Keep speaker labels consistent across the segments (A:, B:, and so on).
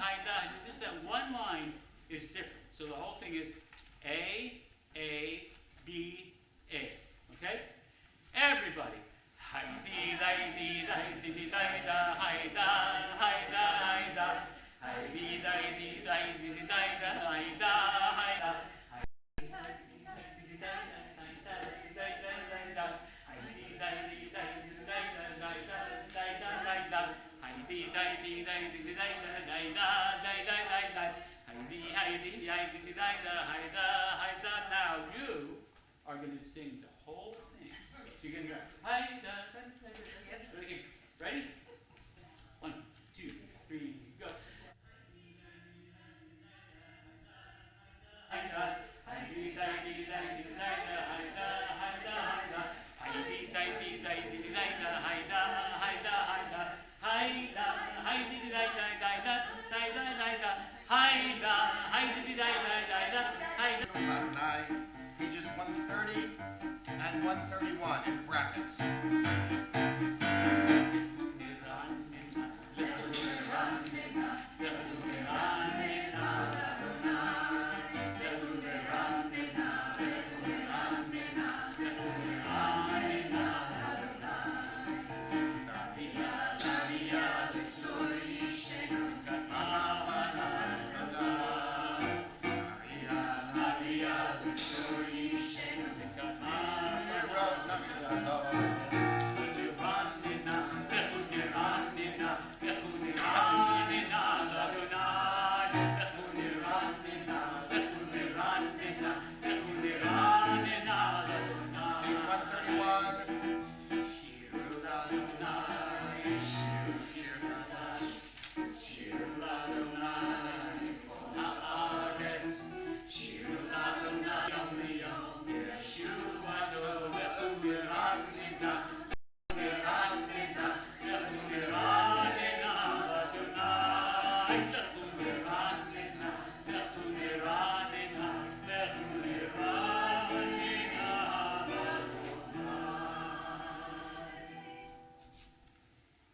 A: Haida. Just that one line is different. So the whole thing is A, B, A. Okay? Everybody. Haidi, daidi, daidi, daida, haida, haida, haida. Haidi, daidi, daidi, daida, haida, haida. Now you are going to sing the whole thing. So you're going to go. Ready? 1, 2, 3, go.
B: Pages 130 and 131 in brackets.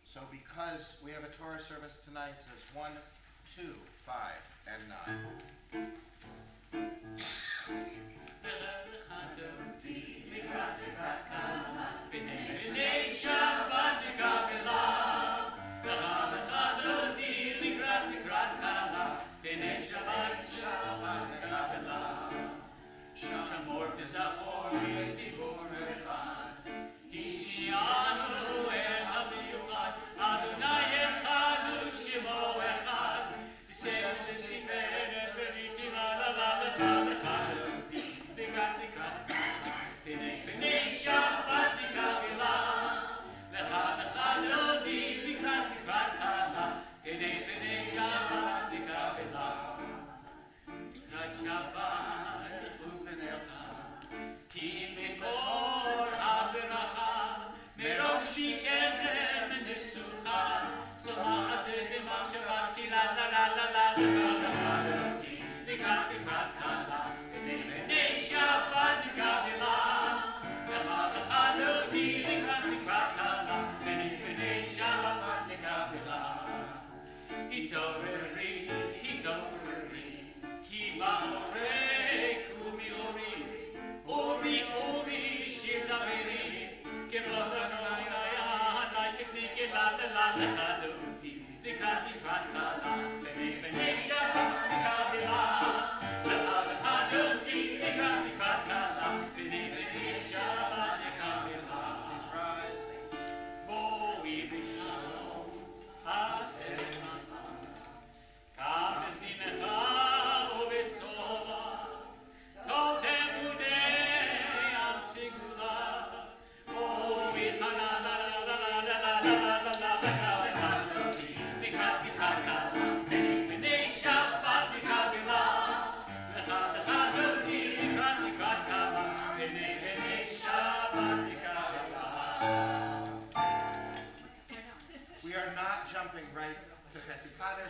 B: So because we have a Torah service tonight, there's 1, 2, 5, and 9.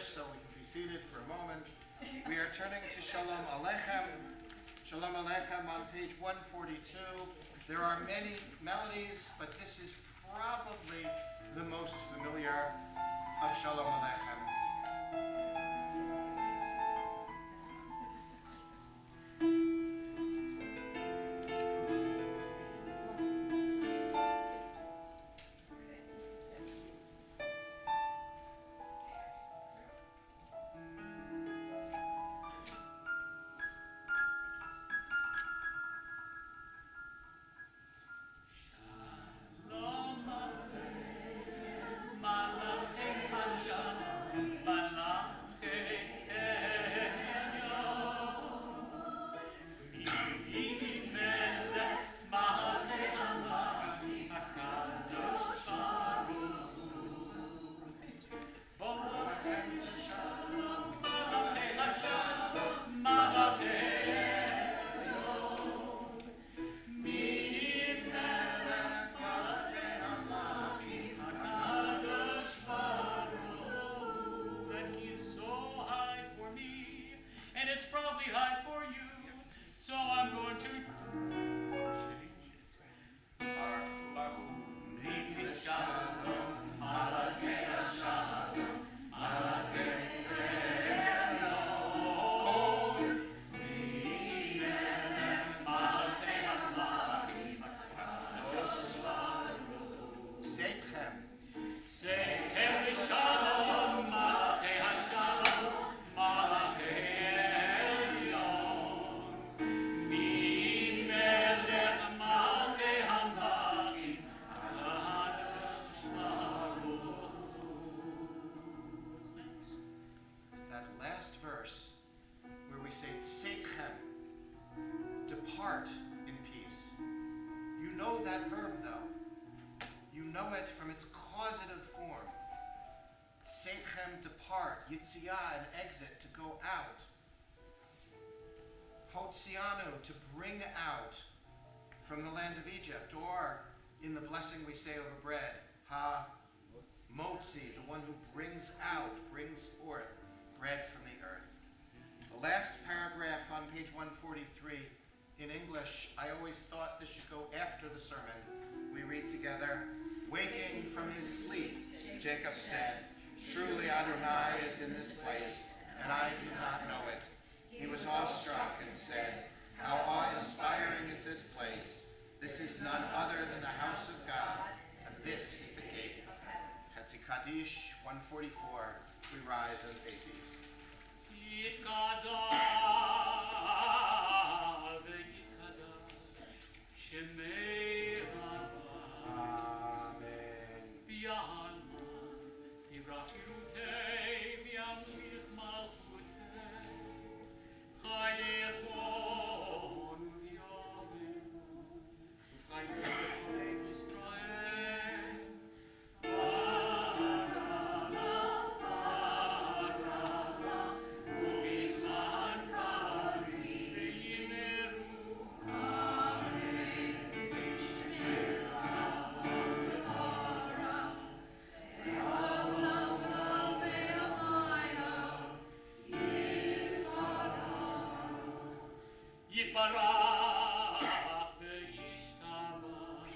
B: So we can be seated for a moment. We are turning to Shalom Aleichem. Shalom Aleichem on page 142. There are many melodies, but this is probably the most familiar of Shalom Aleichem.
A: probably high for you, so I'm going to change it.
B: That last verse where we say tseitchem, depart in peace. You know that verb though. You know it from its causative form. Tseitchem, depart. Yitziah, an exit, to go out. Hotzianu, to bring out from the land of Egypt. Or, in the blessing we say over bread, Ha-motzi, the one who brings out, brings forth bread from the earth. The last paragraph on page 143, in English, I always thought this should go after the sermon. We read together, waking from his sleep, Jacob said, truly Adonai is in this place, and I do not know it. He was awestruck and said, how awe-inspiring is this place? This is none other than the house of God, and this is the gate. Chetzi Kaddish, 144, we rise and face east.
A: יתברך וישתבח,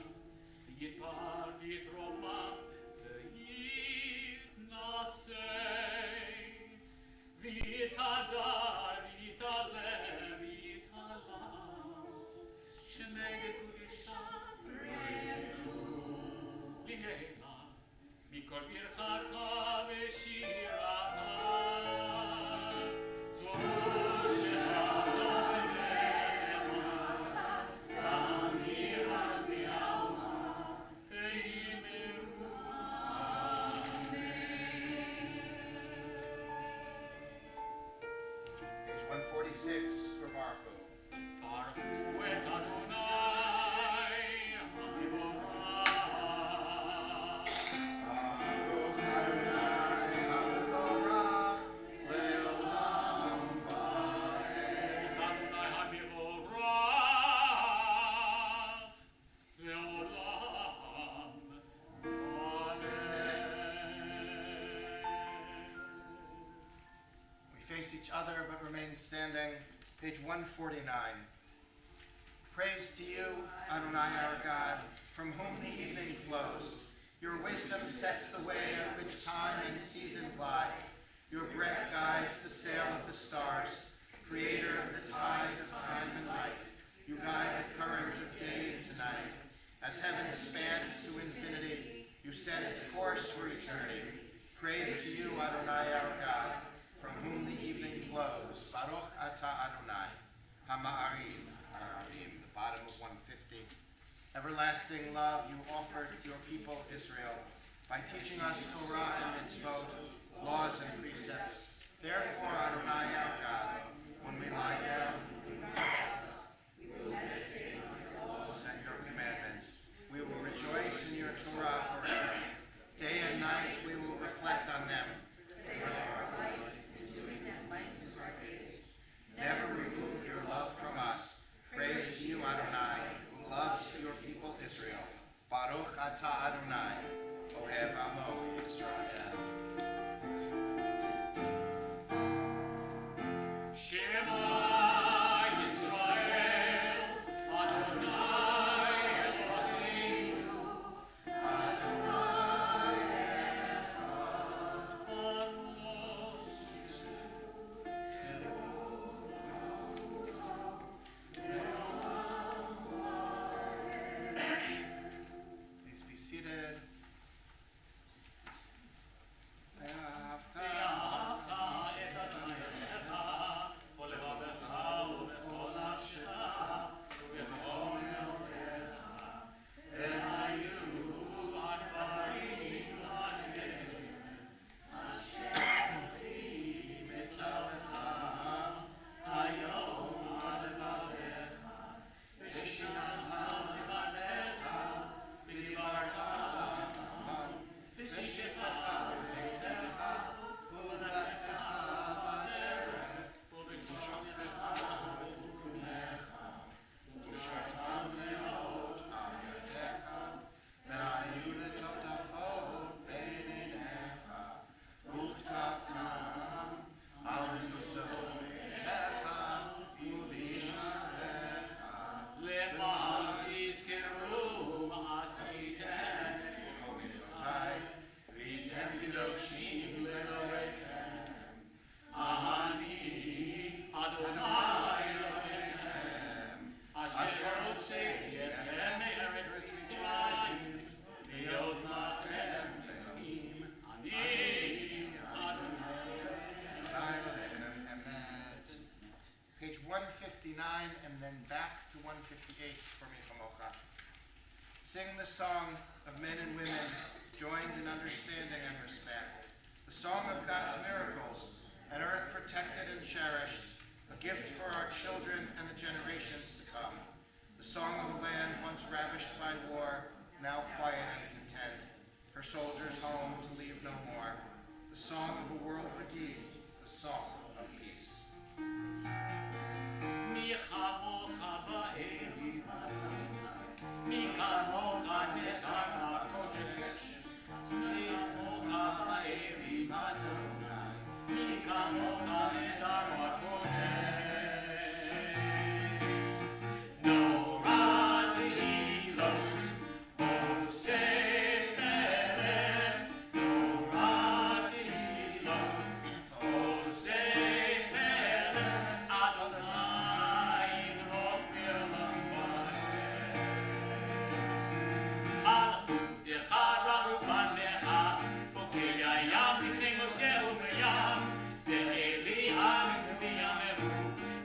A: יתפאר ויתרומם ויתנשא, ויתהדר ויתעלה ויתעלה, שמי קודשא לנהלה, מכל ברכתה ושירתה.
B: Page 146 for Baruch.
A: Baruch et Adonai, HaMevorach.
B: Baruch Adonai, HaMevorach, le'olam va'ed.
A: Adonai HaMevorach, le'olam va'ed.
B: We face each other but remain standing. Page 149. Praise to you, Adonai our God, from whom the evening flows. Your wisdom sets the way on which time and season glide. Your breath guides the sail of the stars, creator of the tide of time and light. You guide the current of day and night. As heaven spans to infinity, you set its course for eternity. Praise to you, Adonai our God, from whom the evening flows. Baruch atah Adonai, Hama'ariv, Aravim, the bottom of 150. Everlasting love you offered your people Israel by teaching us Torah and mitzvot, laws and precepts. Therefore, Adonai our God, when we lie down, we will meditate on your laws and your commandments. We will rejoice in your Torah forever. Day and night we will reflect on them. Never remove your love from us. Praise to you, Adonai, who loves your people Israel. Baruch atah Adonai, Ohev Amo Yisrael.
A: Shema Adonai Elohim, Asher Hotzeiechem me'eretz Mitzrayim, Liot lachem Elohim, Ani Adonai
B: Emet. Page 159 and then back to 158 for me, Chamocha. Sing the song of men and women joined in understanding and respect. The song of God's miracles, an earth protected and cherished, a gift for our children and the generations to come. The song of a land once ravished by war, now quiet and content. Her soldiers home to leave no more. The song of a world redeemed, the song of peace.
A: Mi chamocha ba'elim Adonai, mi kamocha nesar ha'kodesh, mi kamocha ba'elim Adonai, mi kamocha nedar ha'kodesh. Norati ilot, osef elem, norati ilot, osef elem, Adonai imrok mirlam va'ed. Malchut echad ra'uvan ve'ad, pokei hayam lifnei Moshe u'Miriam, ze'eli anu v'yameru,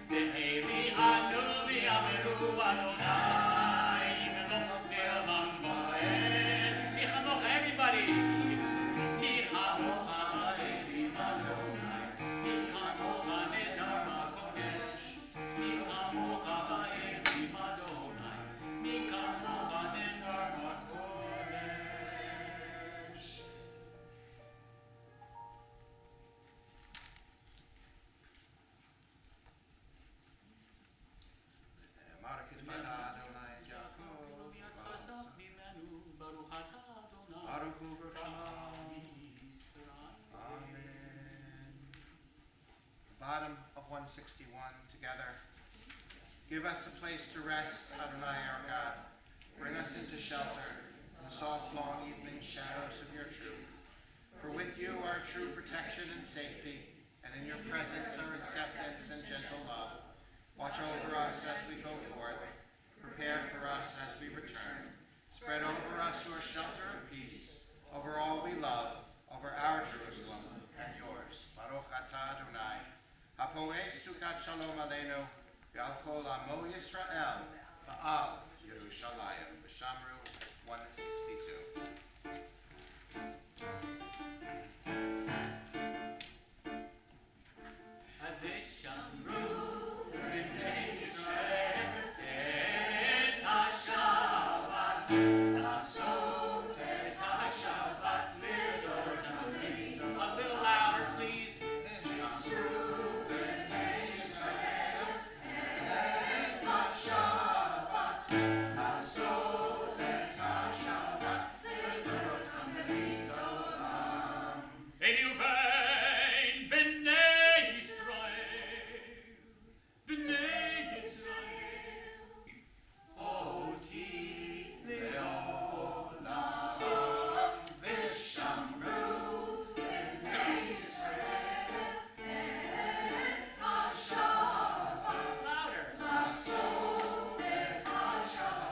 A: ze'eli anu v'yameru, Adonai imrok mirlam va'ed. Mi chamocha, everybody. Mi chamocha ba'elim Adonai, mi chamocha nedar ha'kodesh, mi chamocha ba'elim Adonai, mi chamocha nedar ha'kodesh.
B: Baruch Fada Adonai et Yaakov. Baruch Hu Baruch Shema. Amen. Bottom of 161 together. Give us a place to rest, Adonai our God. Bring us into shelter in the soft, long evening shadows of your truth. For with you are true protection and safety, and in your presence are acceptance and gentle love. Watch over us as we go forth. Prepare for us as we return. Spread over us your shelter of peace, over all we love, over our Jerusalem and yours. Baruch atah Adonai, hapo'es tukat shalom aleinu, ve'al kol amo Yisrael, va'al Yerushalayim. V'shamru 162.
A: V'shamru b'nei Yisrael et haShabbat, לעשות את השבת לדור תמיד. A little louder, please.
B: V'shamru b'nei Yisrael et haShabbat, לעשות את השבת לדור תמיד עולם.
A: Enuvain b'nei Yisrael, b'nei Yisrael.
B: Oti le'olam, v'shamru b'nei Yisrael et haShabbat,
A: Louder.
B: לעשות את השבת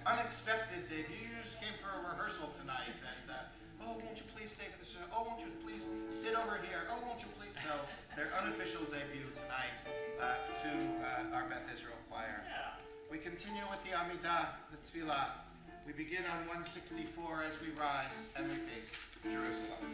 B: unexpected debut. You just came for a rehearsal tonight, and oh, won't you please stay for the show? Oh, won't you please sit over here? Oh, won't you please? So their unofficial debut tonight to our Beth Israel choir.
A: Yeah.
B: We continue with the Amidah, the Tefillah. We begin on 164 as we rise and we face Jerusalem.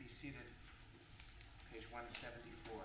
B: Be seated. Page 174.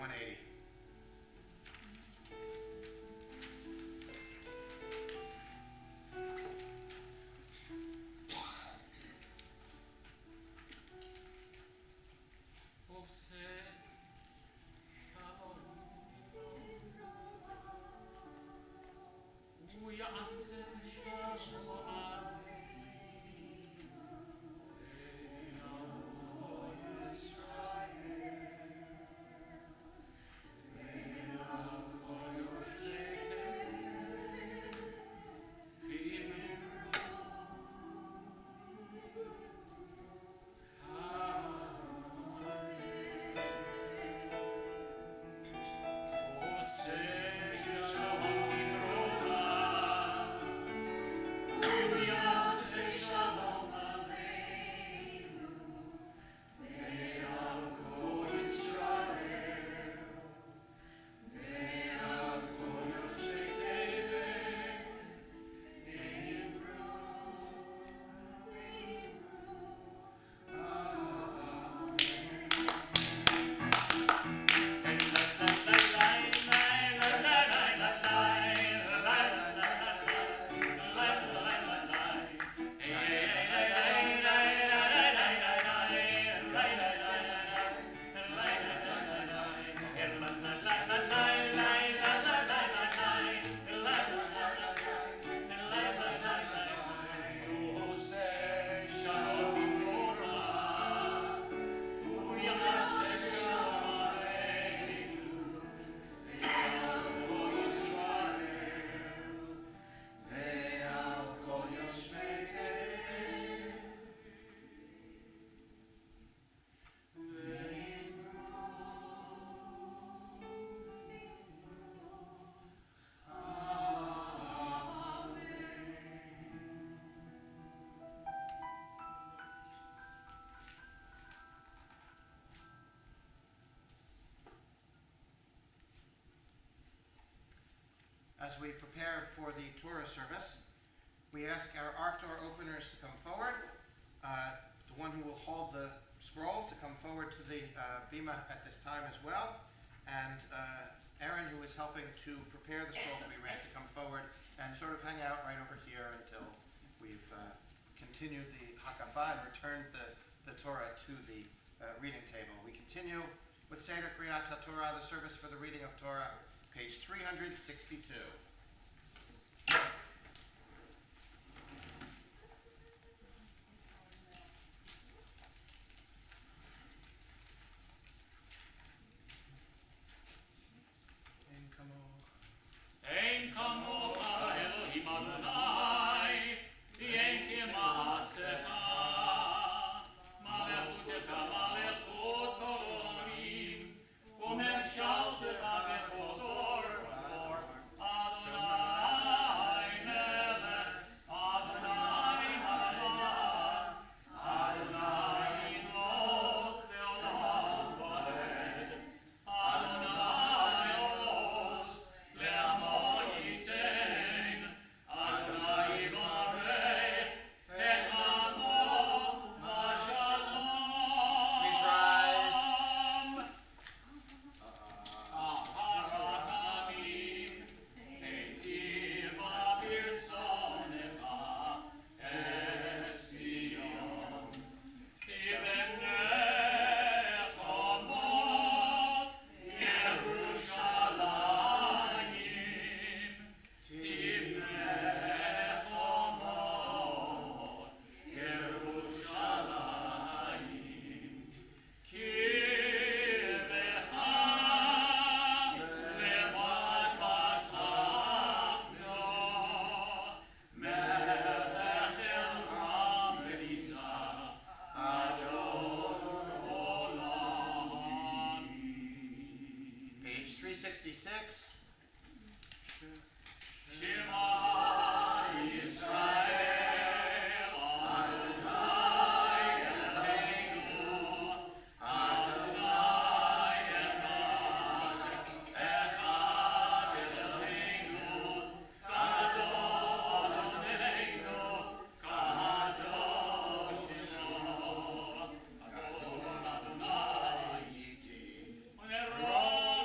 B: 180. As we prepare for the Torah service, we ask our Ark Door openers to come forward. The one who will hold the scroll to come forward to the bima at this time as well. And Aaron, who is helping to prepare the scroll to be read, to come forward and sort of hang out right over here until we've continued the Hakafah and returned the Torah to the reading table. We continue with Seder Kriyat HaTorah, the service for the reading of Torah, page 362.
A: Ein kamocha Elohim Adonai, v'ein k'ma'asecha, malechutecha malechut kolonim, u'memshaltecha bechol dor v'dor. Adonai melech, Adonai malach, Adonai imloch le'olam va'ed, Adonai oz le'amo yitain, Adonai yivarech et amo ha'shalom.
B: Please rise.
A: Ha'chachamim, heitiva birsonecha, es Sion, tibenech omot Yerushalayim, tibenech omot Yerushalayim, kirvecha levat patachno, melech elam v'nisa, Adon olam.
B: Page 366.
A: Shema Yisrael, Adonai Eloheinu, Adonai Echad, Echad Eloheinu, Gadol Eloheinu, Kadosh Shemo, Gadol Adonai Yiti, Unerod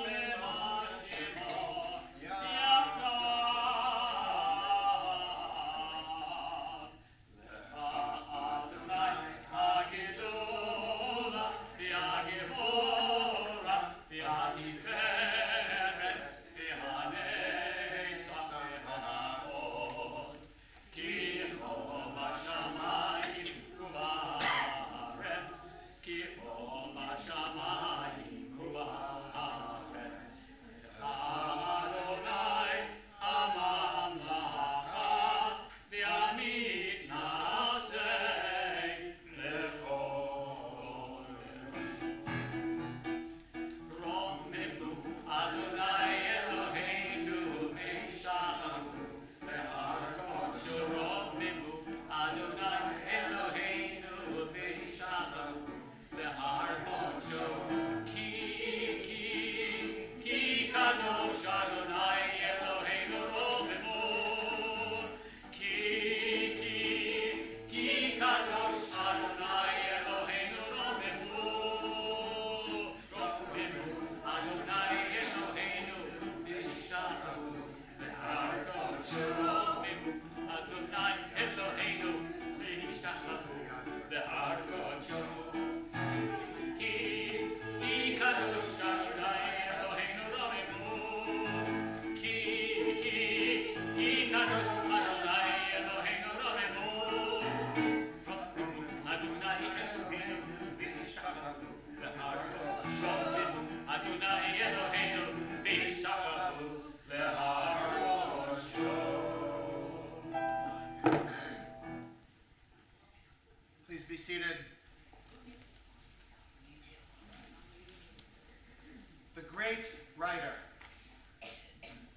B: The great writer,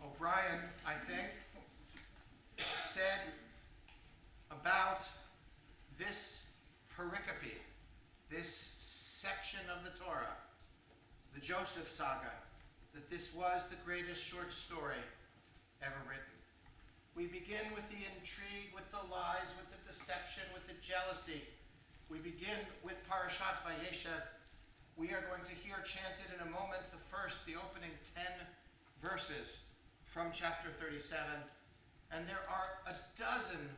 B: O'Brien, I think, said about this pericope, this section of the Torah, the Joseph saga, that this was the greatest short story ever written. We begin with the intrigue, with the lies, with the deception, with the jealousy. We begin with Parashat Vayeshev. We are going to hear chanted in a moment the opening 10 verses from chapter 37. And there are a dozen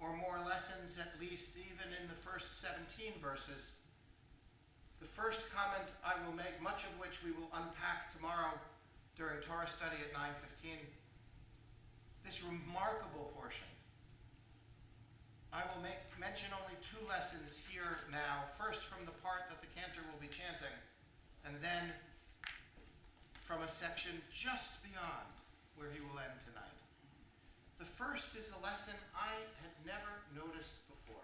B: or more lessons, at least, even in the first 17 verses. The first comment I will make, much of which we will unpack tomorrow during Torah study at 9:15. This remarkable portion. I will mention only two lessons here now. First, from the part that the cantor will be chanting, and then from a section just beyond where he will end tonight. The first is a lesson I had never noticed before.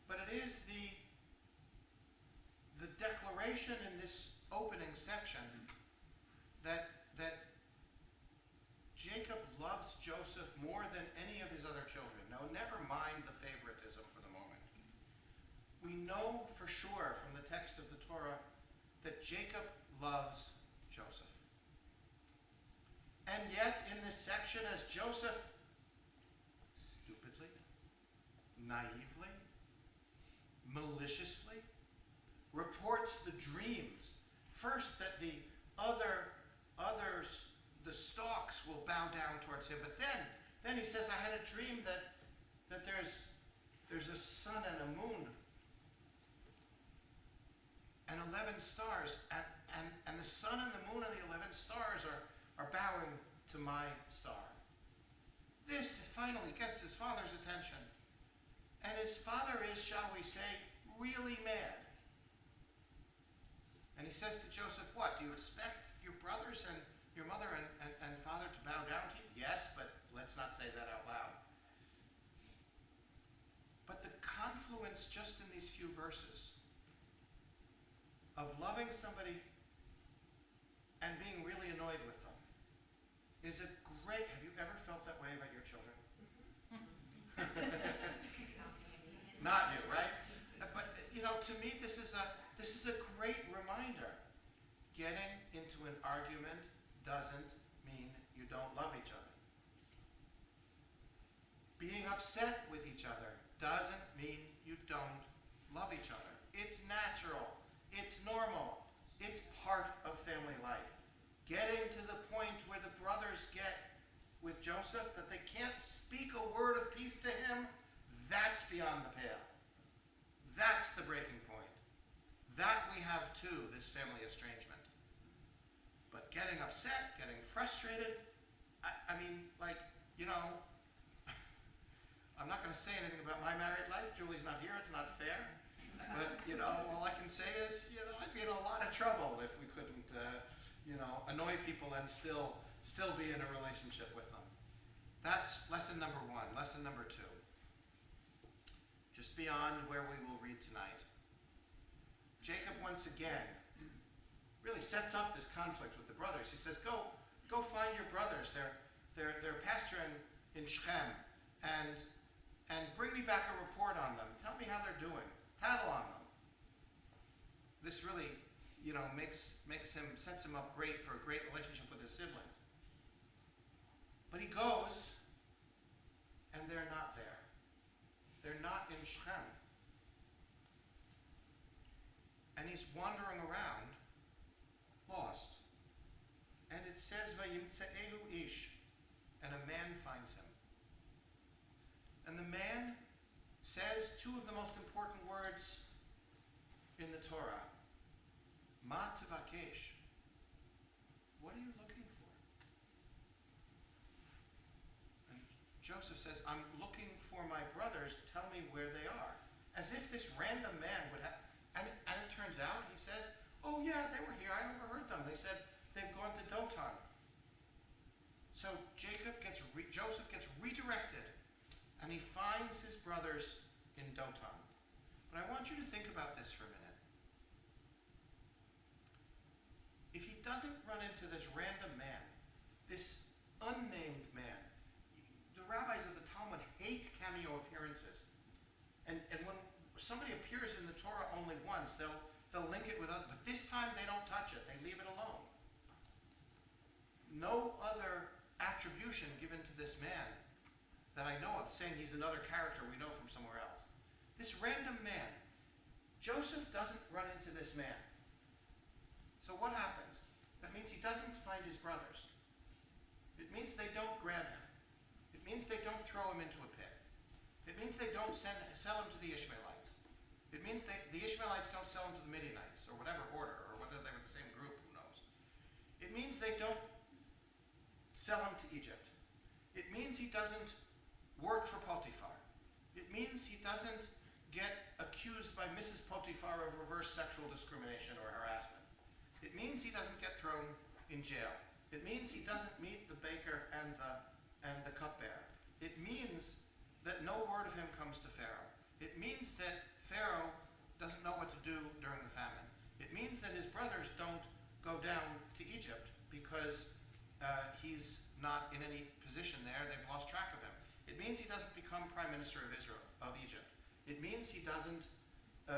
B: But it is the declaration in this opening section that Jacob loves Joseph more than any of his other children. Now, never mind the favoritism for the moment. We know for sure from the text of the Torah that Jacob loves Joseph. And yet, in this section, as Joseph stupidly, naively, maliciously reports the dreams, first that the others, the stalks will bow down towards him, but then he says, I had a dream that there's a sun and a moon and 11 stars, and the sun and the moon and the 11 stars are bowing to my star. This finally gets his father's attention. And his father is, shall we say, really mad. And he says to Joseph, what? Do you expect your brothers and your mother and father to bow down to you? Yes, but let's not say that out loud. But the confluence just in these few verses of loving somebody and being really annoyed with them is a great... Have you ever felt that way about your children? Not you, right? But, to me, this is a great reminder. Getting into an argument doesn't mean you don't love each other. Being upset with each other doesn't mean you don't love each other. It's natural. It's normal. It's part of family life. Getting to the point where the brothers get with Joseph that they can't speak a word of peace to him, that's beyond the pale. That's the breaking point. That we have too, this family estrangement. But getting upset, getting frustrated, I'm not going to say anything about my married life. Julie's not here. It's not fair. But, all I can say is, I'd be in a lot of trouble if we couldn't, annoy people and still be in a relationship with them. That's lesson number one. Lesson number two. Just beyond where we will read tonight. Jacob once again really sets up this conflict with the brothers. He says, go find your brothers. They're pasturing in Shechem, and bring me back a report on them. Tell me how they're doing. Tattle on them. This really, sets him up great for a great relationship with his siblings. But he goes, and they're not there. They're not in Shechem. And he's wandering around, lost. And it says, Vayimtze'ehu ish, and a man finds him. And the man says two of the most important words in the Torah. Ma tevakesh. What are you looking for? And Joseph says, I'm looking for my brothers. Tell me where they are. As if this random man would have... And it turns out, he says, oh yeah, they were here. I overheard them. They said they've gone to Dotan. So Joseph gets redirected, and he finds his brothers in Dotan. But I want you to think about this for a minute. If he doesn't run into this random man, this unnamed man. The rabbis of the Talmud hate cameo appearances. And when somebody appears in the Torah only once, they'll link it with others. But this time they don't touch it. They leave it alone. No other attribution given to this man that I know of, saying he's another character we know from somewhere else. This random man, Joseph doesn't run into this man. So what happens? That means he doesn't find his brothers. It means they don't grab him. It means they don't throw him into a pit. It means they don't sell him to the Ishmaelites. It means the Ishmaelites don't sell him to the Midianites, or whatever order, or whether they were the same group, who knows. It means they don't sell him to Egypt. It means he doesn't work for Potiphar. It means he doesn't get accused by Mrs. Potiphar of reverse sexual discrimination or harassment. It means he doesn't get thrown in jail. It means he doesn't meet the baker and the cupbearer. It means that no word of him comes to Pharaoh. It means that Pharaoh doesn't know what to do during the famine. It means that his brothers don't go down to Egypt because he's not in any position there. They've lost track of him. It means he doesn't become prime minister of Israel, of Egypt. It means he doesn't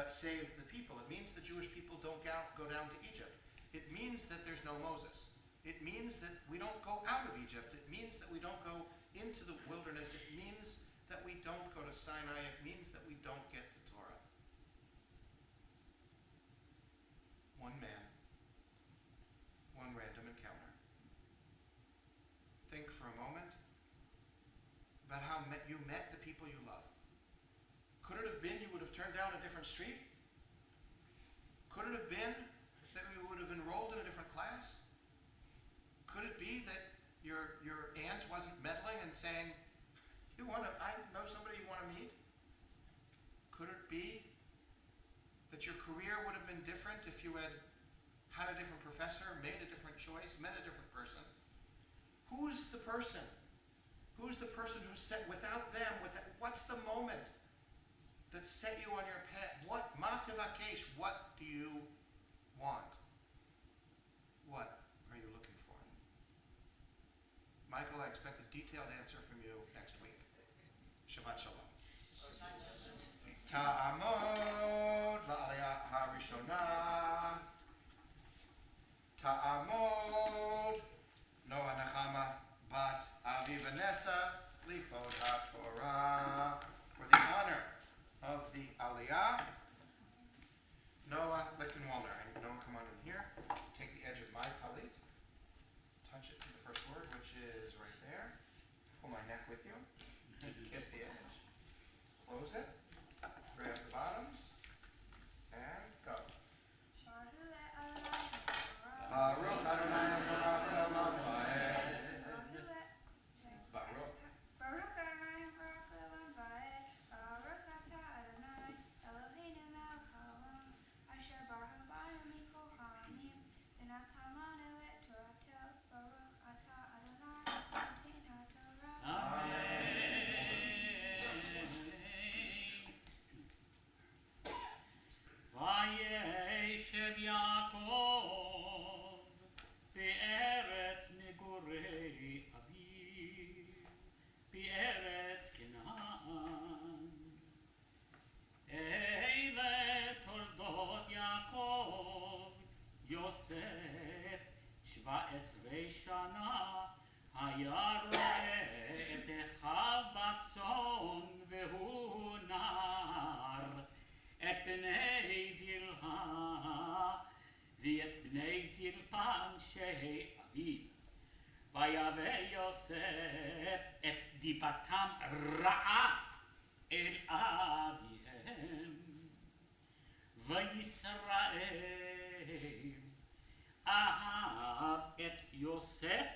B: save the people. It means the Jewish people don't go down to Egypt. It means that there's no Moses. It means that we don't go out of Egypt. It means that we don't go into the wilderness. It means that we don't go to Sinai. It means that we don't get the Torah. One man, one random encounter. Think for a moment about how you met the people you love. Could it have been you would have turned down a different street? Could it have been that you would have enrolled in a different class? Could it be that your aunt wasn't meddling and saying, I know somebody you want to meet? Could it be that your career would have been different if you had had a different professor, made a different choice, met a different person? Who's the person? Who's the person who set, without them, what's the moment that set you on your path? What, mativakesh, what do you want? What are you looking for? Michael, I expect a detailed answer from you next week. Shabbat shalom. Ta'amod la'aliyah harishonah. Ta'amod Noah Nechama bat Avi Vanessa lichvod haTorah. For the honor of the Aliyah, Noah Lichtenwalder. And Noah, come on in here. Take the edge of my talit. Touch it to the first word, which is right there. Pull my neck with you. Kiss the edge. Close it. Grab the bottoms. And go. Baruch Adonai Baruch Elam Va'ed. Baruch.
C: Baruch Adonai Baruch Elam Va'ed. Baruch Atah Adonai Eloheinu melech haolam asher baruch banu mikol ha'amim v'natan lanu et torato. Baruch Atah Adonai noten haTorah.
A: Amen. Vayeshev Yaakov be'eretz megorei aviv be'eretz Canaan. Eile toldot Yaakov Yosef 17 shana היה רואה את אחיו בצאן והוא נער, את בני בלהה ואת בני זלפה אנשי אביו. ויבא יוסף את דיבתם רעה אל אביהם. וישראל אהב את יוסף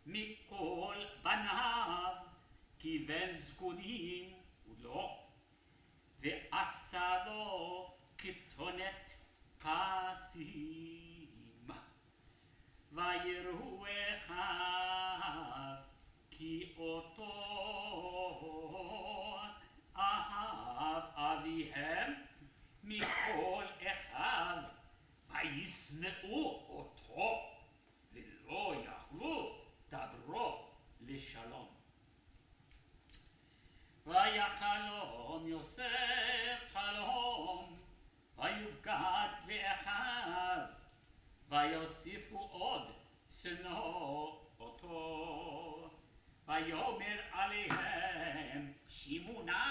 A: מכל בניו, כי בן זקונים הוא לא, ועשה לו כתונת פסים. ויראו אחיו כי אותו אהב אביהם מכל אחיו, וישנאו אותו. שנוא אותו. ויאמר עליהם, שימו נא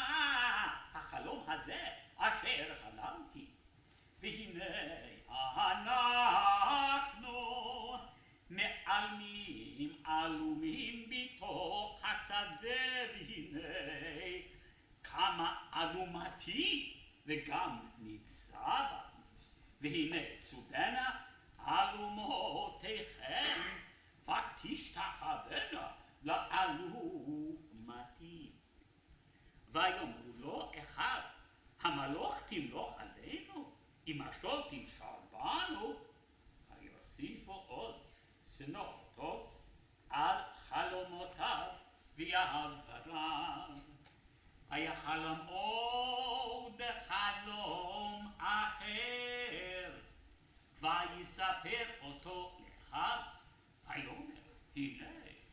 A: החלום הזה אשר חלמתי. והנה אנחנו מעלמים עלומים בתוך השדה, והנה כמה אלומתי וגם ניצבה. והנה צודנה אלומותיכם ותשתחוונה לאלומתי. ויאמרו לו אחד, המלוך תמלוך עלינו, אם השול תמשל בנו. ויוסיפו עוד, שנוא אותו על חלומותיו ויעברם. ויחלום עוד חלום אחר, ויספר אותו לאחיו. ויאמר, הנה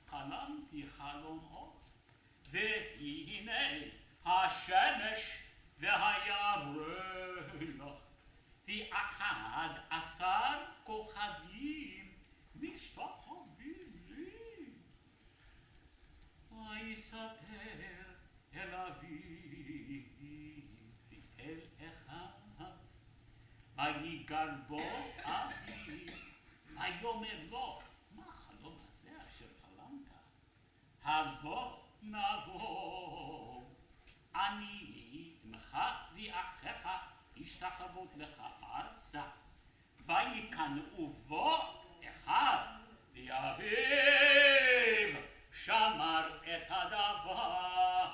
A: חלמתי חלום עוד, והנה השמש והירח ו11 כוכבים משתחווים לי. ויספר אל אביו ואל אחיו, ויגר בו אביו, ויאמר לו, מה החלום הזה אשר חלמת? הבוא נבוא, אני עמך ואחיך השתחוות לך ארצה. ויקנאו בו אחיו, ואביו שמר את הדבר.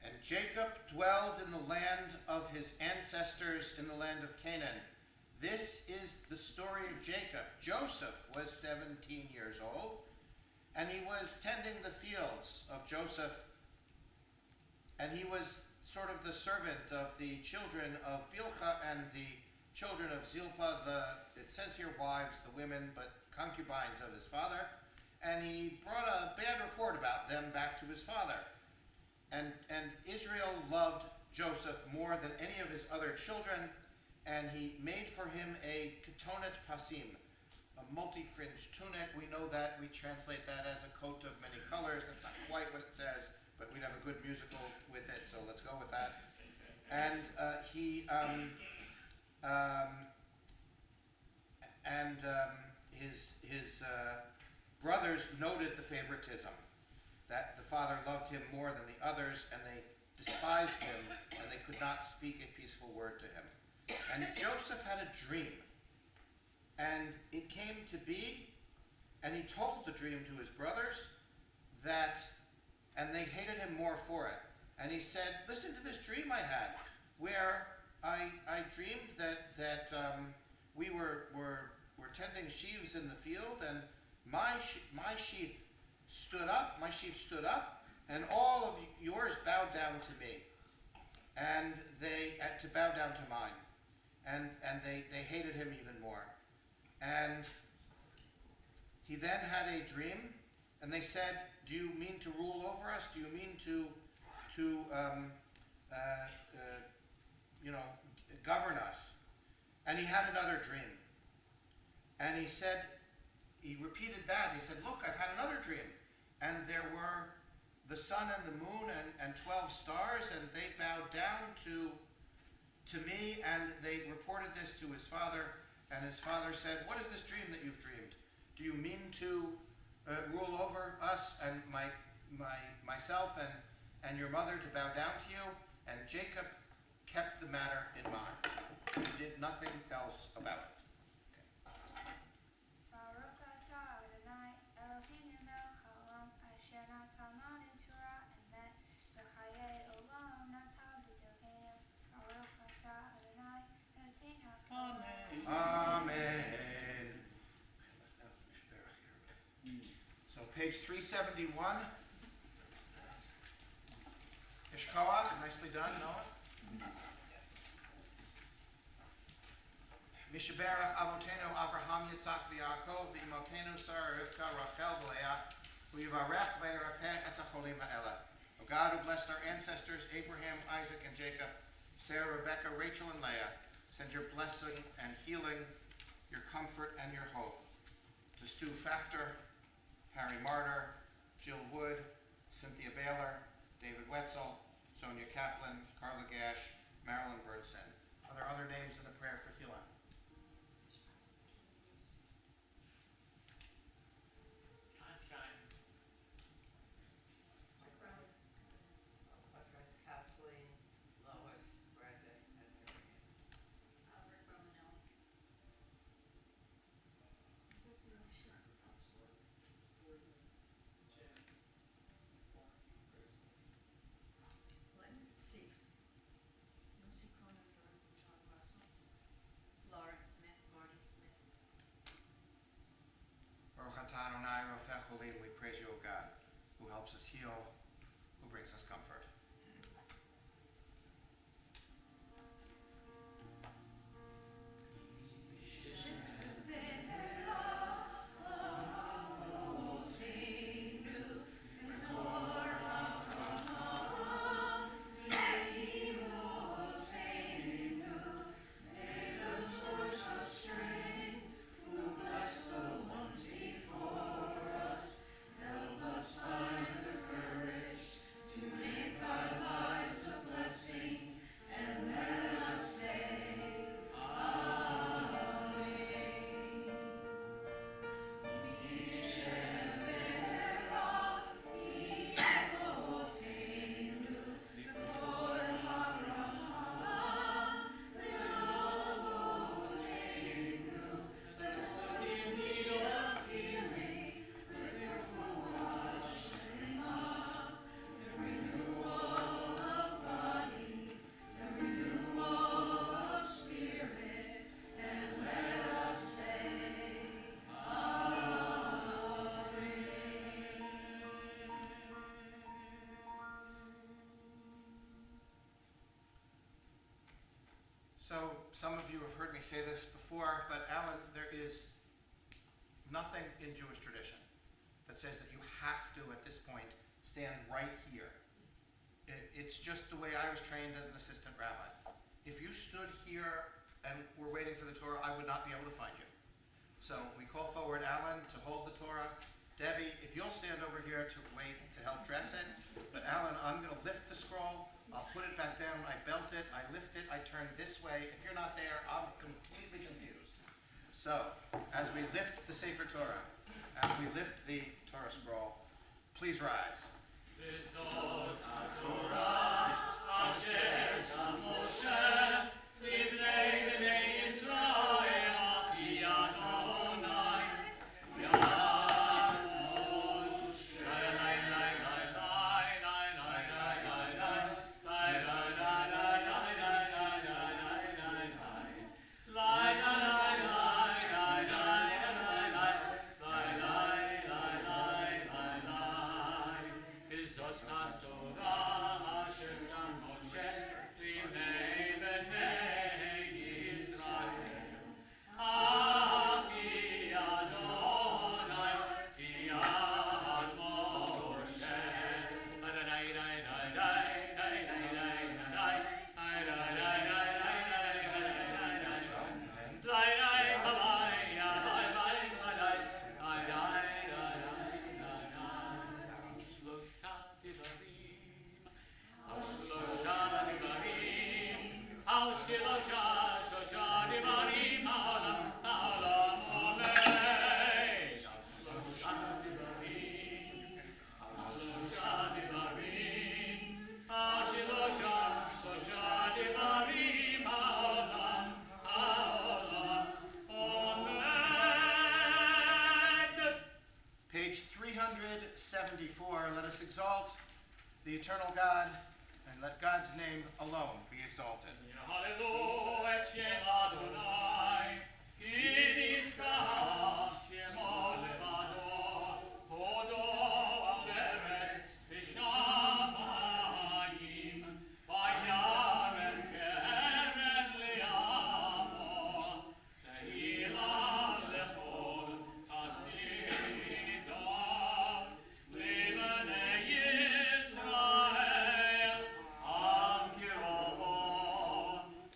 B: And Jacob dwelled in the land of his ancestors in the land of Canaan. This is the story of Jacob. Joseph was 17 years old, and he was tending the fields of Joseph, and he was sort of the servant of the children of Bilhah and the children of Zilpah, it says here wives, the women, but concubines of his father, and he brought a bad report about them back to his father. And Israel loved Joseph more than any of his other children, and he made for him a ketonet pasim, a multi-fringed tunic. We know that, we translate that as a coat of many colors. That's not quite what it says, but we'd have a good musical with it, so let's go with that. And his brothers noted the favoritism, that the father loved him more than the others, and they despised him, and they could not speak a peaceful word to him. And Joseph had a dream, and it came to be, and he told the dream to his brothers, and they hated him more for it. And he said, listen to this dream I had, where I dreamed that we were tending sheaves in the field, and my sheaf stood up, and all of yours bowed down to me, and to bow down to mine, and they hated him even more. And he then had a dream, and they said, do you mean to rule over us? Do you mean to govern us? And he had another dream. And he repeated that. He said, look, I've had another dream. And there were the sun and the moon and 12 stars, and they bowed down to me, and they reported this to his father. And his father said, what is this dream that you've dreamed? Do you mean to rule over us and myself and your mother to bow down to you? And Jacob kept the matter in mind. He did nothing else about it.
C: Baruch atah Adonai Eloheinu melech haolam asher natan lanu Torah emet v'chayei olam natan b'tokeinu. Baruch atah Adonai Eloheinu
A: Amen.
B: Amen. So page 371. Ishkoach, nicely done, Noah. Mishaberach Avotenu Avraham Yitzhak v'Yaakov v'Imotenu Sarah Rivka Rachel v'Leah v'Yivarech v'Yirapeh et hacholim ha'ela. O God, who blessed our ancestors Abraham, Isaac, and Jacob, Sarah, Rebekah, Rachel, and Leah, Send your blessing and healing, your comfort and your hope to Stu Factor, Harry Martyr, Jill Wood, Cynthia Baylor, David Wetzel, Sonia Kaplan, Carla Gash, Marilyn Burnson. Are there other names in the prayer for healing?
D: My friends Kathleen, Lois, Brenda, and Mary.
E: Rick Romanelli. Laura Smith, Marty Smith.
B: Baruch atah Adonai Rofech Olim, we praise you, O God, who helps us heal, who brings us comfort. So, some of you have heard me say this before, but Alan, there is nothing in Jewish tradition that says that you have to, at this point, stand right here. It's just the way I was trained as an assistant rabbi. If you stood here and were waiting for the Torah, I would not be able to find you. So we call forward Alan to hold the Torah. Debbie, if you'll stand over here to wait to help dress it. But Alan, I'm going to lift the scroll. I'll put it back down. I belt it. I lift it. I turn this way. If you're not there, I'm completely confused. So, as we lift the Sefer Torah, as we lift the Torah scroll, please rise. Page 374, let us exalt the eternal God, and let God's name alone be exalted.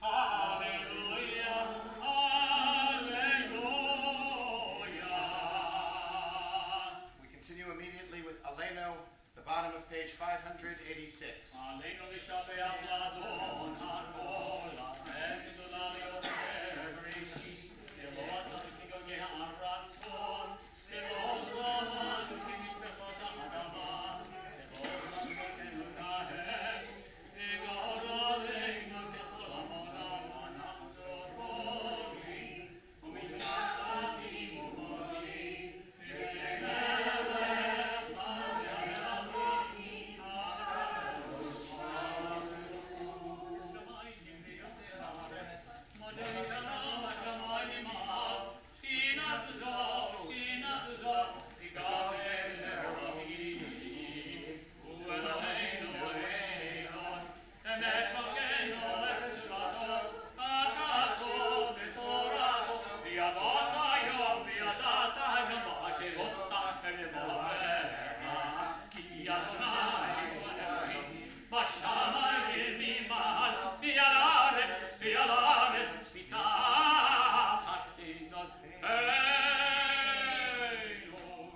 A: Hallelujah.
B: 46.
A: עלינו לשבח לאדון הכל, לכם גדולה להיות בראשית, לבוא צדיקים הרצון, לבוא זמן כמשפחות האדמה, לבוא זמן כנהם, לגאול עלינו ככל המונה, ואנחנו רואים, ומשתתפים ומודים,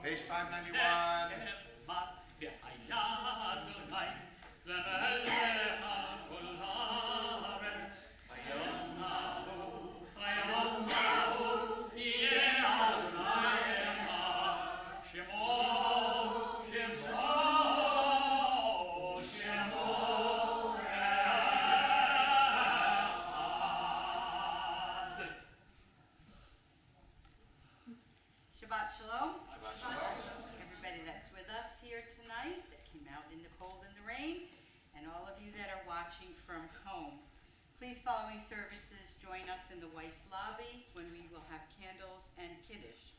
B: Page 591.
F: Shabbat Shalom.
B: Shabbat shalom.
F: Everybody that's with us here tonight, that came out in the cold and the rain, and all of you that are watching from home. Please, following services, join us in the Weiss lobby when we will have candles and Kiddush.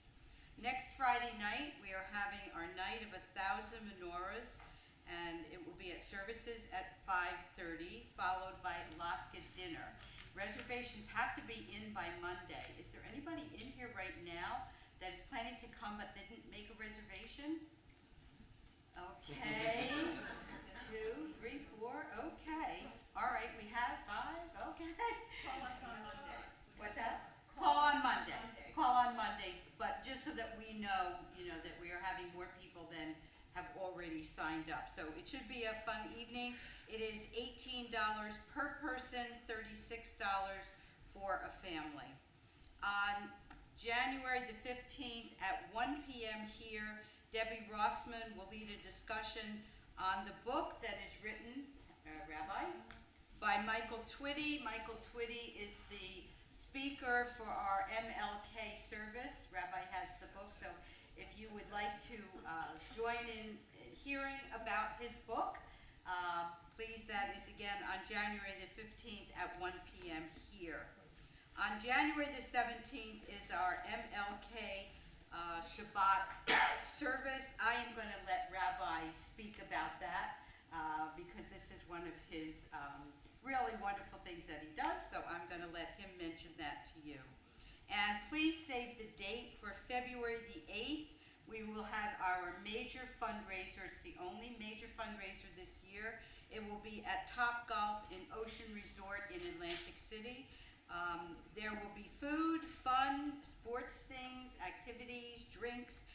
F: Next Friday night, we are having our night of 1,000 menorahs, and it will be at services at 5:30, followed by latke dinner. Reservations have to be in by Monday. Is there anybody in here right now that is planning to come but didn't make a reservation? Okay, 2, 3, 4, okay. All right, we have 5, okay.
D: Call us on Monday.
F: What's that? Call on Monday. Call on Monday, but just so that we know, that we are having more people than have already signed up. So it should be a fun evening. It is $18 per person, $36 for a family. On January the 15th at 1 p.m. here, Debbie Rossman will lead a discussion on the book that is written, Rabbi, by Michael Twitty. Michael Twitty is the speaker for our MLK service. Rabbi has the book, so if you would like to join in hearing about his book, please, that is again on January the 15th at 1 p.m. here. On January the 17th is our MLK Shabbat service. I am going to let Rabbi speak about that because this is one of his really wonderful things that he does, so I'm going to let him mention that to you. And please save the date for February the 8th. We will have our major fundraiser. It's the only major fundraiser this year. It will be at Top Golf in Ocean Resort in Atlantic City. There will be food, fun, sports things, activities, drinks,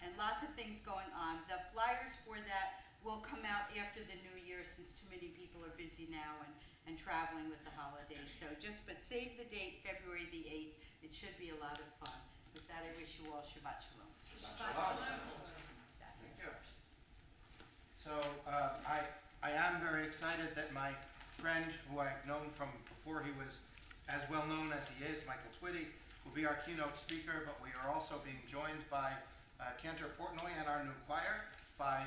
F: and lots of things going on. The flyers for that will come out after the new year since too many people are busy now and traveling with the holidays. So but save the date, February the 8th. It should be a lot of fun. With that, I wish you all Shabbat Shalom.
B: Shabbat shalom. Thank you. So I am very excited that my friend, who I've known from before he was as well known as he is, Michael Twitty, will be our keynote speaker, but we are also being joined by Cantor Portnoy and our new choir, by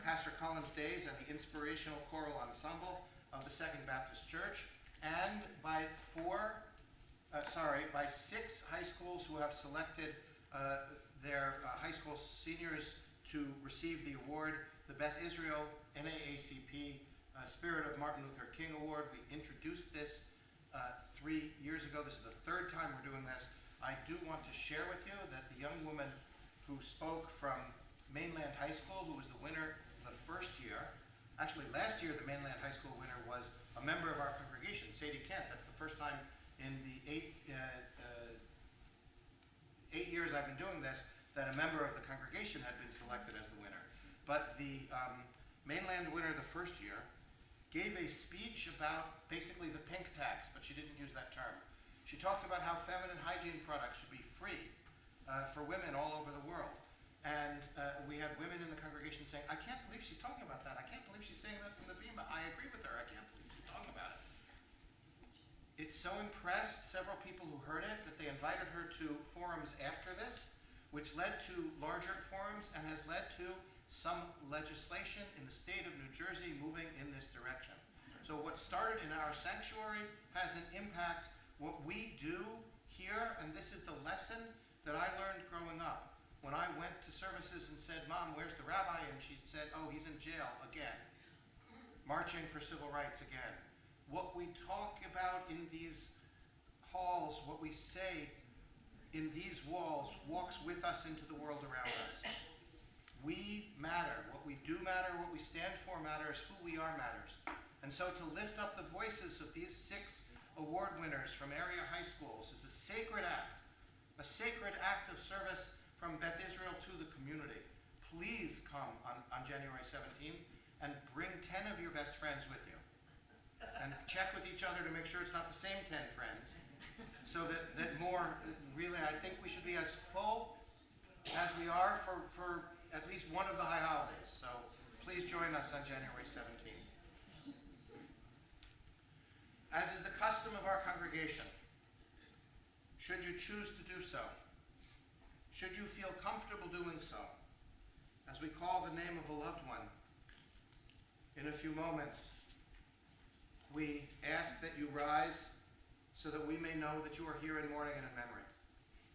B: Pastor Collins Days and the Inspirational Choral Ensemble of the Second Baptist Church, and by 6 high schools who have selected their high school seniors to receive the award, the Beth Israel NAACP Spirit of Martin Luther King Award. We introduced this 3 years ago. This is the 3rd time we're doing this. I do want to share with you that the young woman who spoke from Mainland High School, who was the winner the first year, actually last year the Mainland High School winner was a member of our congregation, Sadie Kent. That's the first time in the 8 years I've been doing this that a member of the congregation had been selected as the winner. but the mainland winner the first year gave a speech about basically the pink tax, but she didn't use that term. She talked about how feminine hygiene products should be free for women all over the world. And we had women in the congregation saying, I can't believe she's talking about that. I can't believe she's saying that from the Bima. I agree with her. I can't believe she's talking about it. It so impressed several people who heard it that they invited her to forums after this, which led to larger forums and has led to some legislation in the state of New Jersey moving in this direction. So what started in our sanctuary has an impact. What we do here, and this is the lesson that I learned growing up. When I went to services and said, Mom, where's the rabbi? And she said, oh, he's in jail again, marching for civil rights again. What we talk about in these halls, what we say in these walls, walks with us into the world around us. We matter. What we do matter, what we stand for matters, who we are matters. And so to lift up the voices of these 6 award winners from area high schools is a sacred act of service from Beth Israel to the community. Please come on January 17th and bring 10 of your best friends with you. And check with each other to make sure it's not the same 10 friends. So that more, really, I think we should be as full as we are for at least one of the high holidays. So please join us on January 17th. As is the custom of our congregation, should you choose to do so, should you feel comfortable doing so, as we call the name of a loved one, in a few moments, we ask that you rise so that we may know that you are here in mourning and in memory.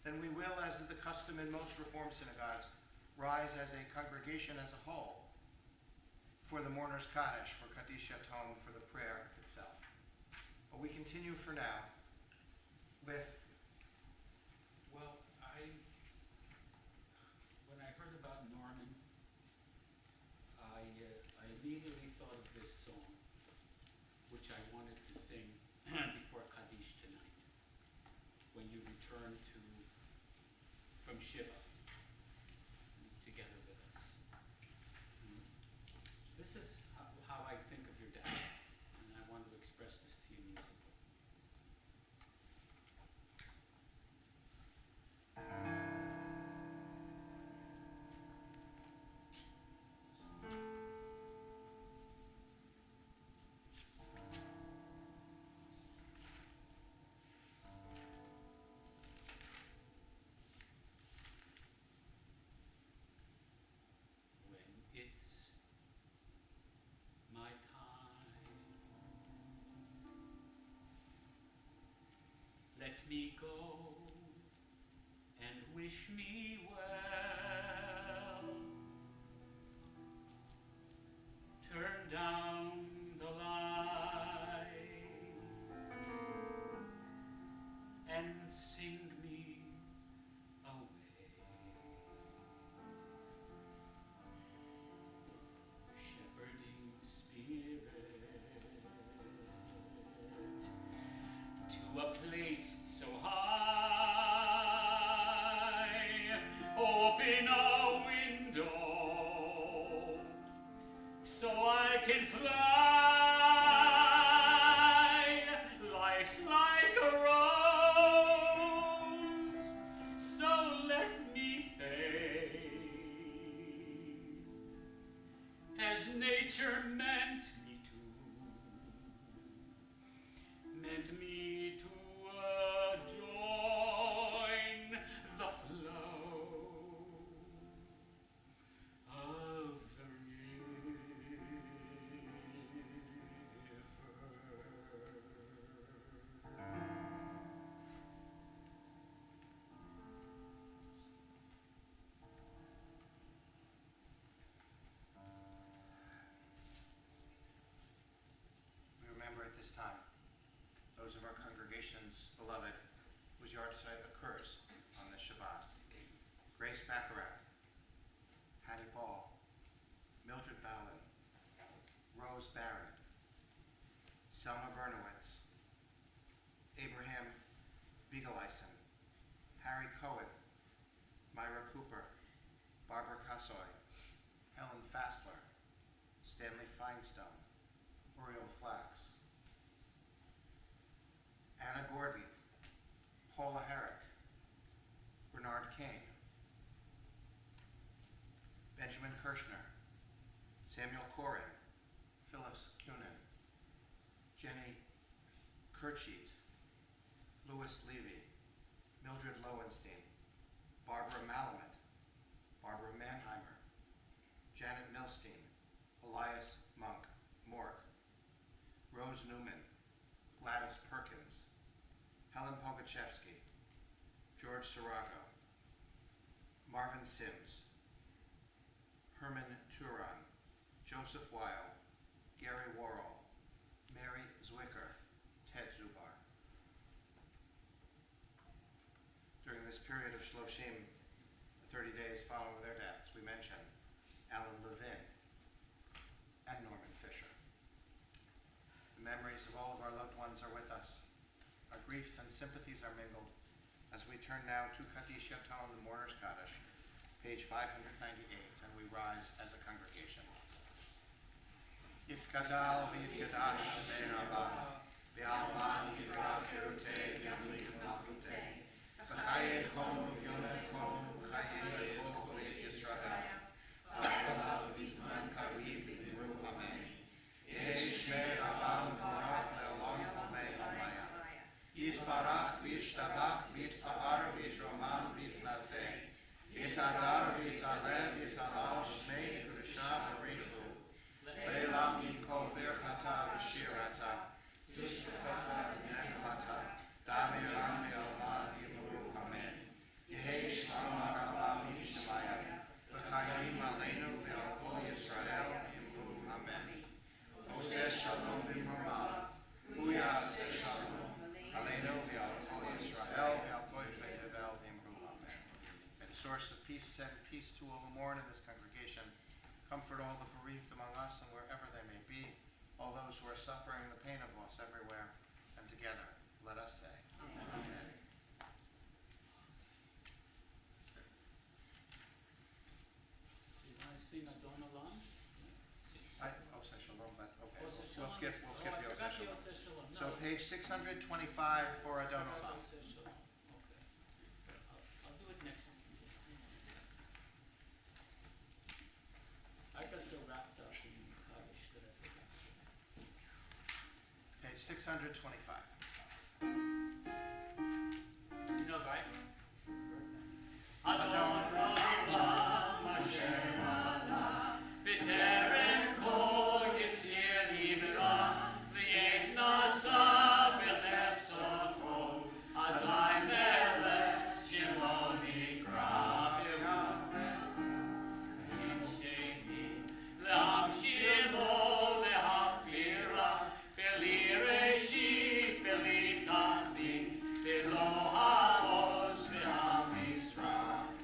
B: Then we will, as is the custom in most Reformed synagogues, rise as a congregation as a whole for the mourner's Kaddish, for Kaddish Yatom, for the prayer itself. But we continue for now with...
A: Well, when I heard about Norman, I immediately thought of this song, which I wanted to sing before Kaddish tonight, when you return from Shiva together with us. This is how I think of your dad, and I want to express this to you musically. When it's my time, let me go and wish me well. Turn down the lights and sing me away. Shepherding spirit to a place so high, open a window so I can fly. Life's like a rose, so let me fade as nature meant me to join the flow of the river.
B: We remember at this time those of our congregation's beloved whose yahrzeit occurs on this Shabbat. Grace Baccarat, Hattie Ball, Mildred Bowlen, Rose Barrett, Selma Bernowitz, Abraham Beagleisen, Harry Cohen, Myra Cooper, Barbara Kassoy, Helen Fatt, Feinstone, Oriel Flax, Anna Gordon, Paula Herrick, Bernard Kane, Benjamin Kirshner, Samuel Corin, Phyllis Kunin, Jenny Kirchheet, Louis Levy, Mildred Lowenstein, Barbara Malamet, Barbara Mannheimer, Janet Milstein, Elias Mork, Rose Newman, Gladys Perkins, Helen Pogachevsky, George Sarago, Marvin Sims, Herman Turan, Joseph Weil, Gary Worrell, Mary Zwicker, Ted Zubar. During this period of Shloshim, the 30 days following their deaths, we mention Alan Levin and Norman Fisher. The memories of all of our loved ones are with us. Our griefs and sympathies are mingled as we turn now to Kaddish Yaton, the Mourner's Kaddish, page 598, and we rise as a congregation. Yitkadal v'yitkadash shemei Rabbah, v'alman yivra perutei v'yamlik malchutei, v'chayei chonu v'yonei chonu v'chayei chol b'eit Yisrael, v'alav v'zman kariv v'imru amen. Yehei shmei Rabbah v'orach le'olam amei amaya. Yitbarach v'yishtabach v'yitpa'ar v'yitroman v'yitnaseh. Yitadar v'yitaleh v'yitalal shmei v'kudusha v'richu. Le'elam yimkol birchata v'shirata. Tishbachata v'nekamata. Damiran v'alman v'yimru amen. Yehei shmama Rabbah v'yishmaya. V'chayim aleinu v'al kol Yisrael v'yimru amen. Oseh shalom b'marav. Hu ya'aseh shalom. Aleinu v'al kol Yisrael v'al kol Yisrael v'yimru amen. May the source of peace send peace to all who mourn in this congregation. Comfort all the bereaved among us and wherever they may be, all those who are suffering the pain of loss everywhere, and together, let us say, Amen.
A: Sing Adon Olam?
B: Oseh Shalom, but okay,
A: Oseh
B: we'll
A: Shalom.
B: skip
A: Oh,
B: the
A: I forgot
B: Oseh
A: the
B: Shalom.
A: Oseh Shalom.
B: So
A: No,
B: page 625 for Adon
A: I
B: Olam.
A: forgot Oseh Shalom. Okay. I'll do it next week. I got so wrapped up in Kaddish that I forgot.
B: Page 625.
A: You know, right? Adon Olam Hashem Adon B'terem kol Yitzir Yivra V'yeh Nasa B'chefso Kol Azai Melech Shemo Nikra V'yameh Sheni L'hamshir Lo L'hakbira V'li Reshit V'li Tachlit V'lo Ha'oz V'ha'misra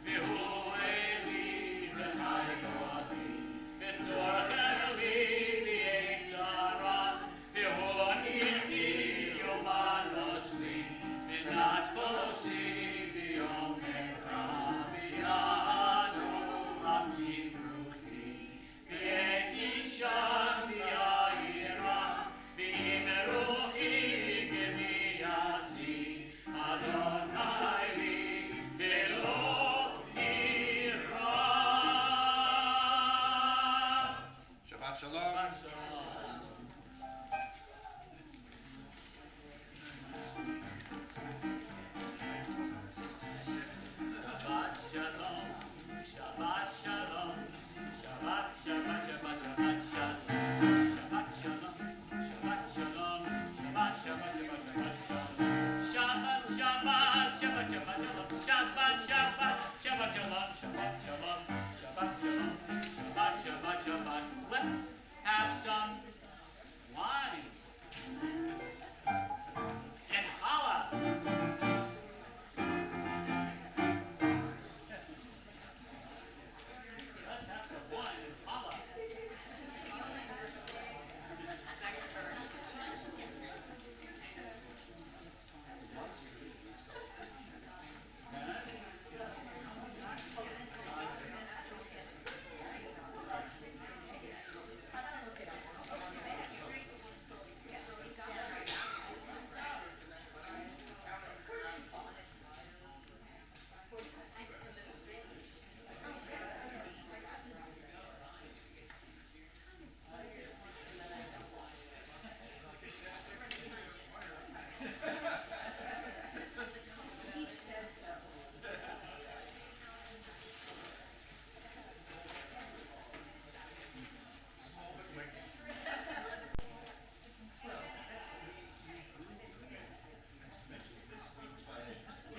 A: V'hu Eli V'chai Goli V'tzorchen Li V'yetzara V'hu Nisi Yoman Osli V'nat Kosi V'yom Ekra V'yadu Avki Bruchi V'yekishan V'yayira V'yimeruchi V'yati Adonai li V'lo Ira
B: Shabbat Shalom.
A: Shabbat